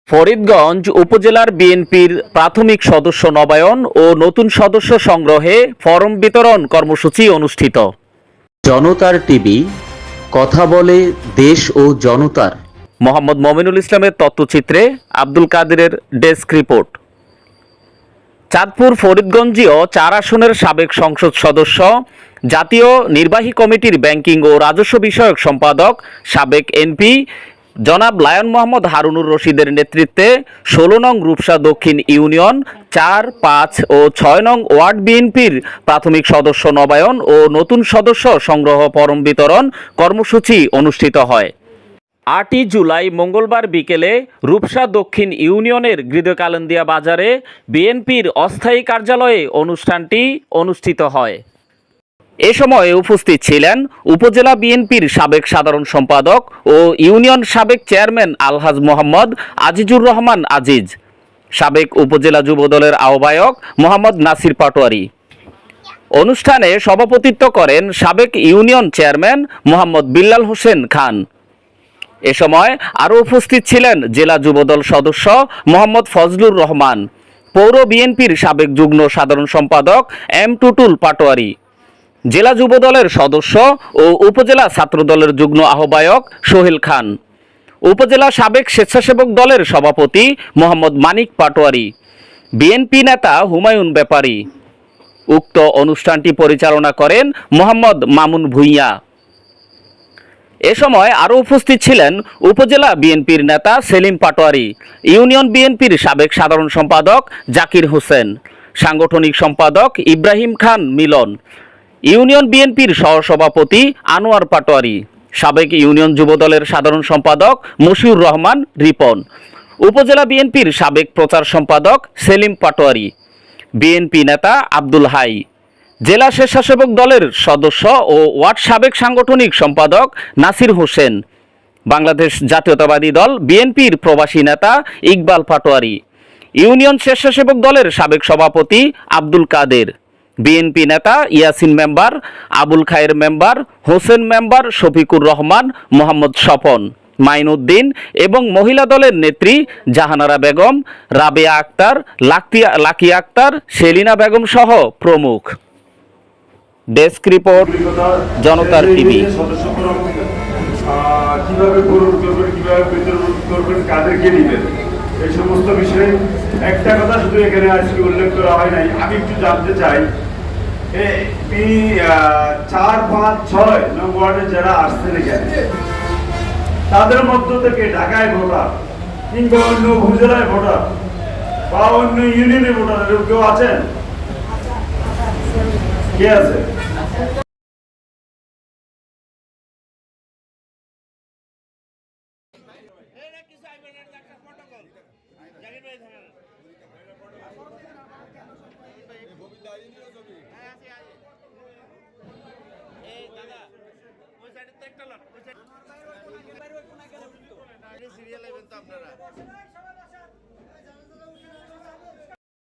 ফরিদগঞ্জ উপজেলার বিএনপির প্রাথমিক সদস্য নবায়ন ও নতুন সদস্য সংগ্রহে ফরম বিতরণ কর্মসূচি অনুষ্ঠিত। জনতার টিভি, কথা বলে দেশ ও জনতার। মোহাম্মদ মমিনুল ইসলামের তথ্যচিত্রে আব্দুল কাদেরের ডেস্ক রিপোর্ট। চাঁদপুর ফরিদগঞ্জীয় 4 আসনের সাবেক সংসদ সদস্য, জাতীয় নির্বাহী কমিটির ব্যাংকিং ও রাজস্ব বিষয়ক সম্পাদক, সাবেক এমপি জনাব লায়ন মোহাম্মদ হারুনুর রশিদের নেতৃত্বে 16 নং রূপসা দক্ষিণ ইউনিয়ন 4, 5 ও 6 নং ওয়ার্ড বিএনপির প্রাথমিক সদস্য নবায়ন ও নতুন সদস্য সংগ্রহ ফরম বিতরণ কর্মসূচি অনুষ্ঠিত হয়। 8 জুলাই মঙ্গলবার বিকেলে রূপসা দক্ষিণ ইউনিয়নের গৃদকালন্দিয়া বাজারে বিএনপির অস্থায়ী কার্যালয়ে অনুষ্ঠানটি অনুষ্ঠিত হয়। এ সময় উপস্থিত ছিলেন উপজেলা বিএনপির সাবেক সাধারণ সম্পাদক ও ইউনিয়ন সাবেক চেয়ারম্যান আলহাজ মোহাম্মদ আজিজুর রহমান আজিজ, সাবেক উপজেলা যুবদলের আহ্বায়ক মোহাম্মদ নাসির পাটোয়ারি। অনুষ্ঠানে সভাপতিত্ব করেন সাবেক ইউনিয়ন চেয়ারম্যান মোহাম্মদ বিল্লাল হোসেন খান। এ সময় আরও উপস্থিত ছিলেন জেলা যুবদল সদস্য মোহাম্মদ ফজলুর রহমান, পৌর বিএনপির সাবেক যুগ্ম সাধারণ সম্পাদক এম টুটুল পাটোয়ারি, জেলা যুবদলের সদস্য ও উপজেলা ছাত্রদলের যুগ্ম আহ্বায়ক সোহেল খান, উপজেলা সাবেক স্বেচ্ছাসেবক দলের সভাপতি মোহাম্মদ মানিক পাটোয়ারি, বিএনপি নেতা হুমায়ুন ব্যাপারী। উক্ত অনুষ্ঠানটি পরিচালনা করেন মোহাম্মদ মামুন ভূঁইয়া। এ সময় আরও উপস্থিত ছিলেন উপজেলা বিএনপির নেতা সেলিম পাটোয়ারি, ইউনিয়ন বিএনপির সাবেক সাধারণ সম্পাদক জাকির হোসেন, সাংগঠনিক সম্পাদক ইব্রাহিম খান মিলন, ইউনিয়ন বিএনপির সহসভাপতি আনোয়ার পাটোয়ারি, সাবেক ইউনিয়ন যুবদলের সাধারণ সম্পাদক মশিউর রহমান রিপন, উপজেলা বিএনপির সাবেক প্রচার সম্পাদক সেলিম পাটোয়ারি, বিএনপি নেতা আব্দুল হাই, জেলা স্বেচ্ছাসেবক দলের সদস্য ও ওয়ার্ড সাবেক সাংগঠনিক সম্পাদক নাসির হোসেন, বাংলাদেশ জাতীয়তাবাদী দল বিএনপির প্রবাসী নেতা ইকবাল পাটোয়ারি, ইউনিয়ন স্বেচ্ছাসেবক দলের সাবেক সভাপতি আব্দুল কাদের, বিএনপি নেতা ইয়াসিন মেম্বার, আবুল খায়ের মেম্বার, হোসেন মেম্বার, শফিকুর রহমান, মোহাম্মদ স্বপন, মাইনুদ্দিন এবং মহিলা দলের নেত্রী জাহানারা বেগম, রাবেয়া আক্তার, লাকিয়া আক্তার, সেলিনা বেগম সহ প্রমুখ। ডেস্ক রিপোর্ট, জনতার টিভি। কিভাবে করবেন, কিভাবে বিতরণ করবেন, কাদেরকে নেবেন, এই সমস্ত বিষয়ে একটা কথা শুধু এখানে আজকে উল্লেখ করা হয় নাই। আমি একটু জানতে চাই, এই 4, 5, 6 নং ওয়ার্ডে যারা আসছেন এখানে, তাদের মধ্য থেকে ঢাকায় ভোটার কিংবা অন্য উপজেলায় ভোটার বা অন্য ইউনিয়নে ভোটার কেউ আছেন? কে আছে? সিরিয়াল আপনারা